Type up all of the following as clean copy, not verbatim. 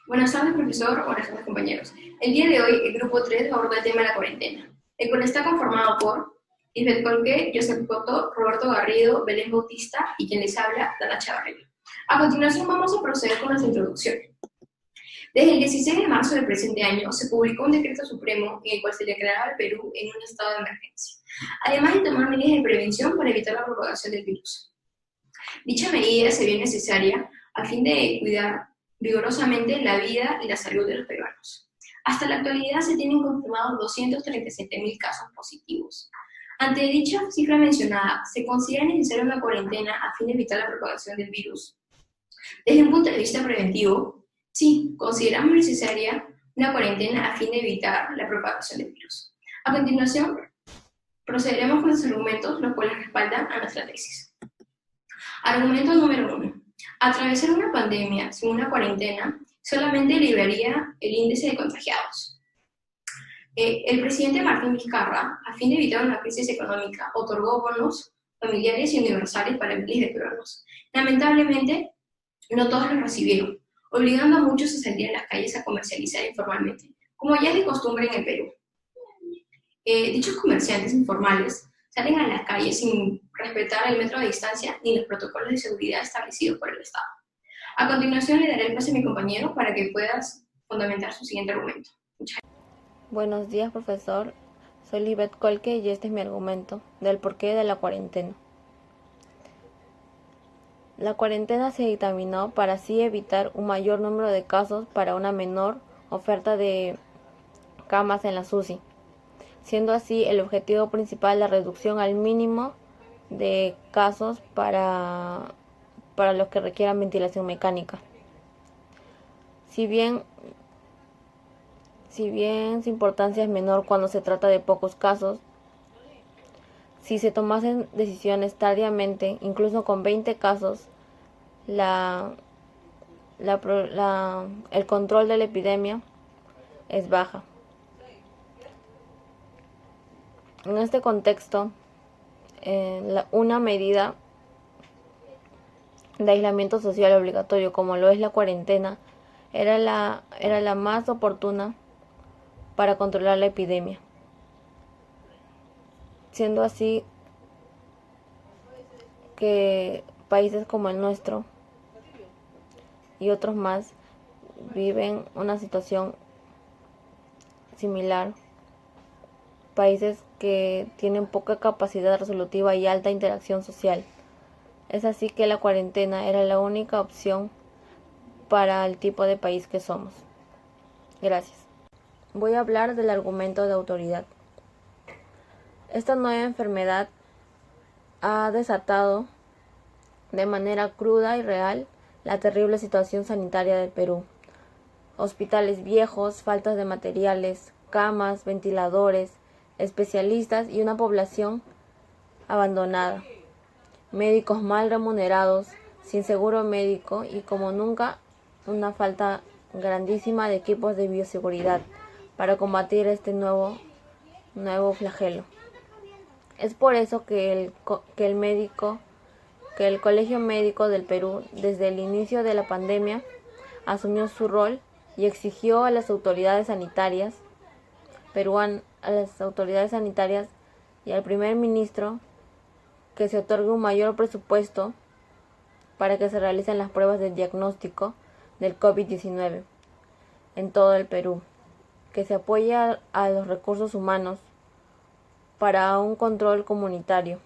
Buenas tardes, profesor. Buenas tardes, compañeros. El día de hoy, el grupo 3 aborda el tema de la cuarentena, el cual está conformado por Isbeth Colque, Joseph Coto, Roberto Garrido, Belén Bautista y quien les habla, Dana Chavarría. A continuación, vamos a proceder con las introducciones. Desde el 16 de marzo del presente año, se publicó un decreto supremo en el cual se declaraba al Perú en un estado de emergencia, además de tomar medidas de prevención para evitar la propagación del virus. Dicha medida se vio necesaria a fin de cuidar vigorosamente la vida y la salud de los peruanos. Hasta la actualidad se tienen confirmados 237.000 casos positivos. Ante dicha cifra mencionada, ¿se considera necesaria una cuarentena a fin de evitar la propagación del virus? Desde un punto de vista preventivo, sí, consideramos necesaria una cuarentena a fin de evitar la propagación del virus. A continuación, procederemos con los argumentos los cuales respaldan a nuestra tesis. Argumento número 1. Atravesar una pandemia sin una cuarentena solamente elevaría el índice de contagiados. El presidente Martín Vizcarra, a fin de evitar una crisis económica, otorgó bonos familiares y universales para miles de peruanos. Lamentablemente, no todos los recibieron, obligando a muchos a salir a las calles a comercializar informalmente, como ya es de costumbre en el Perú. Dichos comerciantes informales salen a las calles sin respetar el metro de distancia ni los protocolos de seguridad establecidos por el Estado. A continuación le daré el pase a mi compañero para que puedas fundamentar su siguiente argumento. Buenos días, profesor. Soy Lisbeth Colque y este es mi argumento del porqué de la cuarentena. La cuarentena se dictaminó para así evitar un mayor número de casos para una menor oferta de camas en la UCI, siendo así el objetivo principal la reducción al mínimo de casos para los que requieran ventilación mecánica. Si bien su importancia es menor cuando se trata de pocos casos, si se tomasen decisiones tardíamente, incluso con 20 casos, el control de la epidemia es baja. En este contexto, una medida de aislamiento social obligatorio, como lo es la cuarentena, era la más oportuna para controlar la epidemia. Siendo así que países como el nuestro y otros más viven una situación similar, países que tienen poca capacidad resolutiva y alta interacción social. Es así que la cuarentena era la única opción para el tipo de país que somos. Gracias. Voy a hablar del argumento de autoridad. Esta nueva enfermedad ha desatado de manera cruda y real la terrible situación sanitaria del Perú. Hospitales viejos, faltas de materiales, camas, ventiladores, especialistas y una población abandonada. Médicos mal remunerados, sin seguro médico y como nunca una falta grandísima de equipos de bioseguridad para combatir este nuevo flagelo. Es por eso que el Colegio Médico del Perú, desde el inicio de la pandemia, asumió su rol y exigió a las autoridades sanitarias y al primer ministro que se otorgue un mayor presupuesto para que se realicen las pruebas de diagnóstico del COVID-19 en todo el Perú, que se apoye a los recursos humanos para un control comunitario.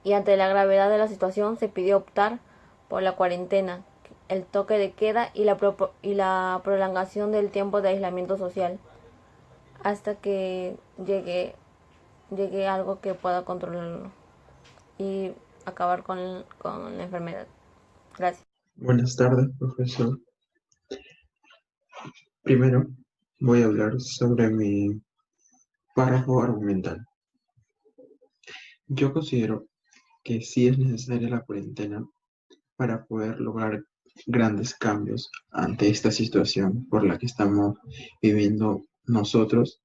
Y ante la gravedad de la situación se pidió optar por la cuarentena, el toque de queda y la prolongación del tiempo de aislamiento social hasta que llegue algo que pueda controlarlo y acabar con la enfermedad. Gracias. Buenas tardes, profesor. Primero, voy a hablar sobre mi párrafo argumental. Yo considero que sí es necesaria la cuarentena para poder lograr grandes cambios ante esta situación por la que estamos viviendo nosotros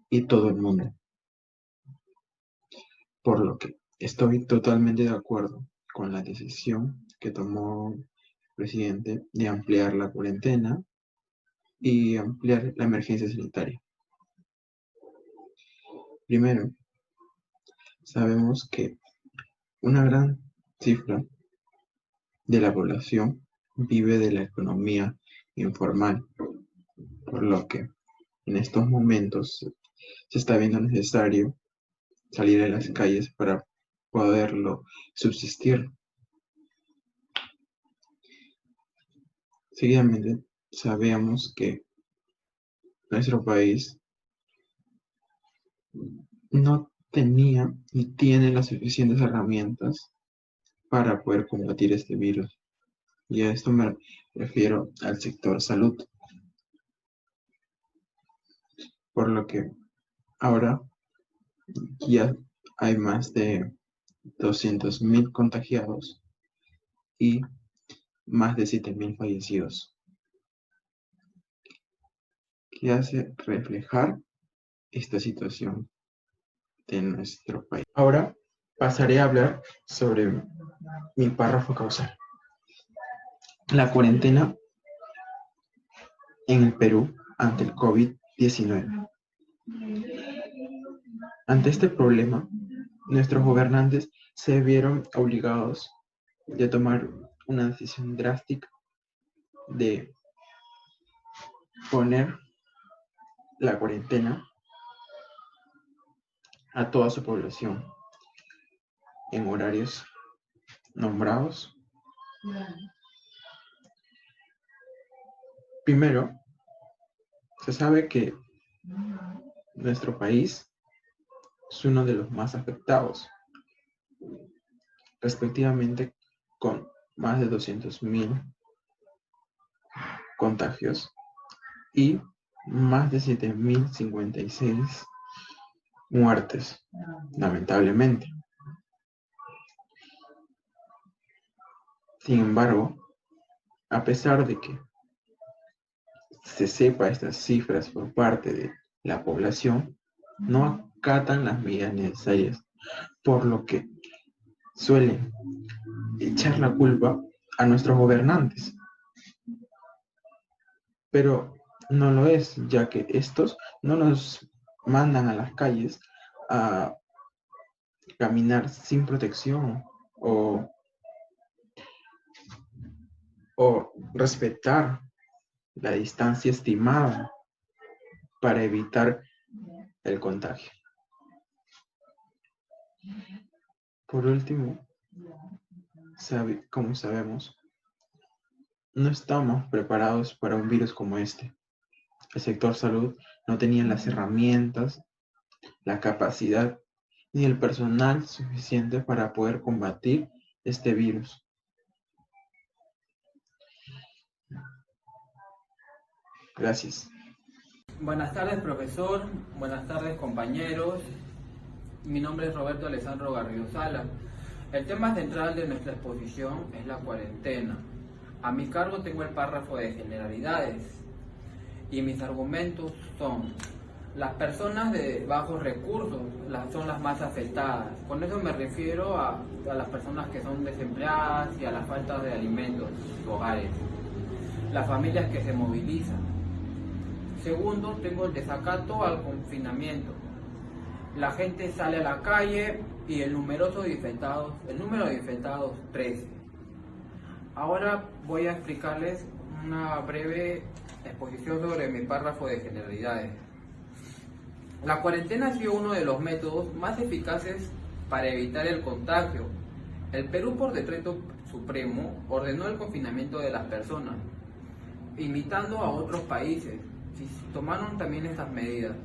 y todo el mundo. Por lo que estoy totalmente de acuerdo con la decisión que tomó el presidente de ampliar la cuarentena y ampliar la emergencia sanitaria. Primero, sabemos que una gran cifra de la población vive de la economía informal, por lo que en estos momentos se está viendo necesario salir a las calles para poderlo subsistir. Seguidamente, sabemos que nuestro país no tenía ni tiene las suficientes herramientas para poder combatir este virus. Y a esto me refiero al sector salud. Por lo que ahora ya hay más de 200.000 contagiados y más de 7.000 fallecidos, que hace reflejar esta situación de nuestro país. Ahora pasaré a hablar sobre mi párrafo causal. La cuarentena en el Perú ante el COVID-19. Ante este problema, nuestros gobernantes se vieron obligados de tomar una decisión drástica de poner la cuarentena a toda su población en horarios nombrados. Primero, se sabe que nuestro país es uno de los más afectados, respectivamente con más de 200.000 contagios y más de 7.056 muertes, lamentablemente. Sin embargo, a pesar de que se sepa estas cifras por parte de la población, no acatan las medidas necesarias, por lo que suelen echar la culpa a nuestros gobernantes. Pero no lo es, ya que estos no nos mandan a las calles a caminar sin protección o respetar la distancia estimada para evitar el contagio. Por último, como sabemos, no estamos preparados para un virus como este. El sector salud no tenía las herramientas, la capacidad ni el personal suficiente para poder combatir este virus. Gracias. Buenas tardes, profesor. Buenas tardes, compañeros. Mi nombre es Roberto Alessandro Garrido Sala. El tema central de nuestra exposición es la cuarentena. A mi cargo tengo el párrafo de generalidades y mis argumentos son: las personas de bajos recursos son las más afectadas. Con eso me refiero a las personas que son desempleadas y a la falta de alimentos en sus hogares. Las familias que se movilizan. Segundo, tengo el desacato al confinamiento. La gente sale a la calle y el número de infectados crece. Ahora voy a explicarles una breve exposición sobre mi párrafo de generalidades. La cuarentena ha sido uno de los métodos más eficaces para evitar el contagio. El Perú, por decreto supremo, ordenó el confinamiento de las personas, imitando a otros países. Tomaron también estas medidas.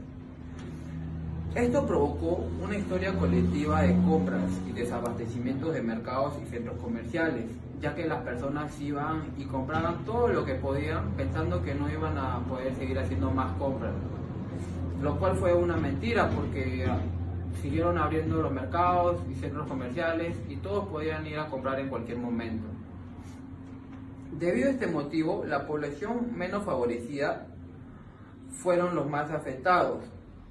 Esto provocó una historia colectiva de compras y desabastecimientos de mercados y centros comerciales, ya que las personas iban y compraban todo lo que podían pensando que no iban a poder seguir haciendo más compras, lo cual fue una mentira porque siguieron abriendo los mercados y centros comerciales y todos podían ir a comprar en cualquier momento. Debido a este motivo, la población menos favorecida fueron los más afectados.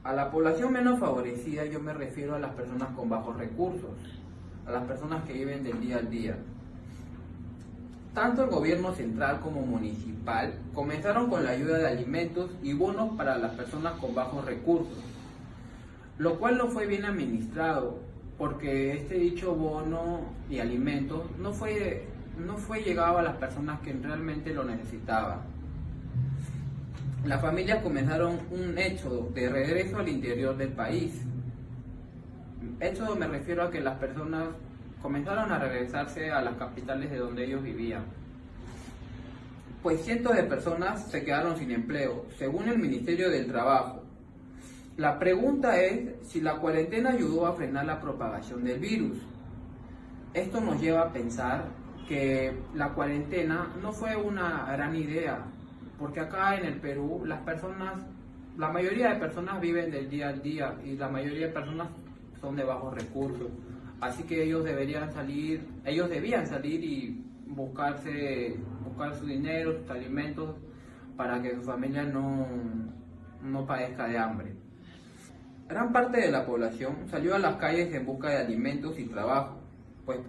A la población menos favorecida yo me refiero a las personas con bajos recursos, a las personas que viven del día al día. Tanto el gobierno central como municipal comenzaron con la ayuda de alimentos y bonos para las personas con bajos recursos, lo cual no fue bien administrado, porque este dicho bono y alimentos no fue llegado a las personas que realmente lo necesitaban. Las familias comenzaron un éxodo de regreso al interior del país. Éxodo me refiero a que las personas comenzaron a regresarse a las capitales de donde ellos vivían. Pues cientos de personas se quedaron sin empleo, según el Ministerio del Trabajo. La pregunta es si la cuarentena ayudó a frenar la propagación del virus. Esto nos lleva a pensar que la cuarentena no fue una gran idea, porque acá en el Perú la mayoría de personas viven del día al día y la mayoría de personas son de bajos recursos. Así que ellos debían salir y buscar su dinero, sus alimentos, para que su familia no padezca de hambre. Gran parte de la población salió a las calles en busca de alimentos y trabajo, pues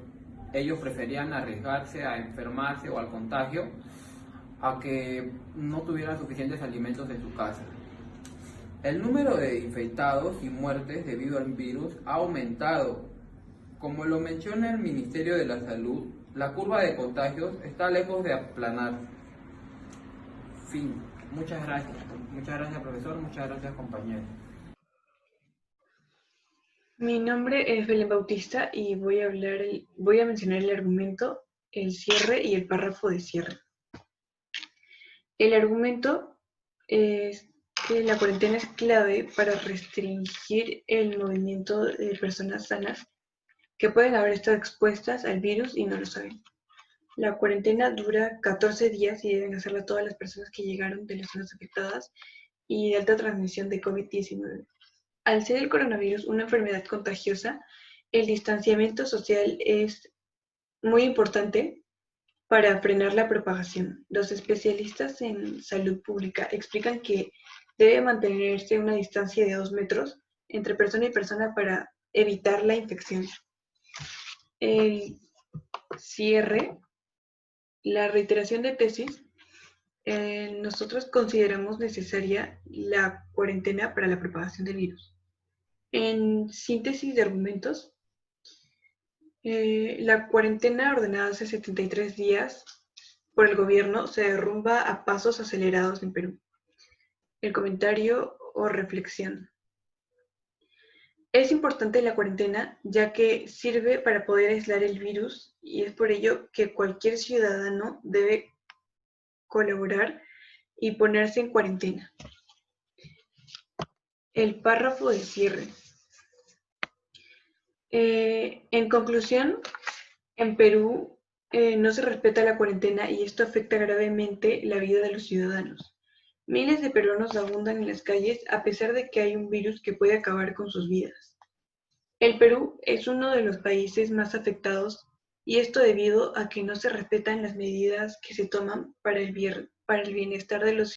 ellos preferían arriesgarse a enfermarse o al contagio a que no tuvieran suficientes alimentos en su casa. El número de infectados y muertes debido al virus ha aumentado. Como lo menciona el Ministerio de la Salud, la curva de contagios está lejos de aplanar. Fin. Muchas gracias. Muchas gracias, profesor. Muchas gracias, compañeros. Mi nombre es Belén Bautista y voy a mencionar el argumento, el cierre y el párrafo de cierre. El argumento es que la cuarentena es clave para restringir el movimiento de personas sanas que pueden haber estado expuestas al virus y no lo saben. La cuarentena dura 14 días y deben hacerla todas las personas que llegaron de las zonas afectadas y de alta transmisión de COVID-19. Al ser el coronavirus una enfermedad contagiosa, el distanciamiento social es muy importante para frenar la propagación. Los especialistas en salud pública explican que debe mantenerse una distancia de 2 metros entre persona y persona para evitar la infección. El cierre, la reiteración de tesis, nosotros consideramos necesaria la cuarentena para la propagación del virus. En síntesis de argumentos, la cuarentena ordenada hace 73 días por el gobierno se derrumba a pasos acelerados en Perú. El comentario o reflexión. Es importante la cuarentena ya que sirve para poder aislar el virus y es por ello que cualquier ciudadano debe colaborar y ponerse en cuarentena. El párrafo de cierre. En conclusión, en Perú no se respeta la cuarentena y esto afecta gravemente la vida de los ciudadanos. Miles de peruanos abundan en las calles a pesar de que hay un virus que puede acabar con sus vidas. El Perú es uno de los países más afectados y esto debido a que no se respetan las medidas que se toman para el bienestar de los